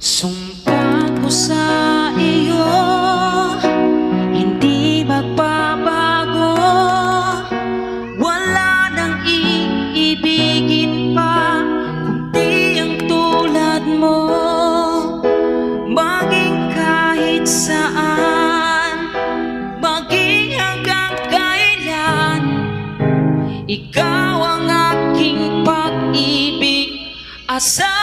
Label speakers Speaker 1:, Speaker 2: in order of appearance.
Speaker 1: Sumpa ko sa iyo, hindi magbabago. Wala nang iibigin pa kundi ang tulad mo. Maging kahit saan, maging hanggang kailan, ikaw ang aking pag-ibig. Asa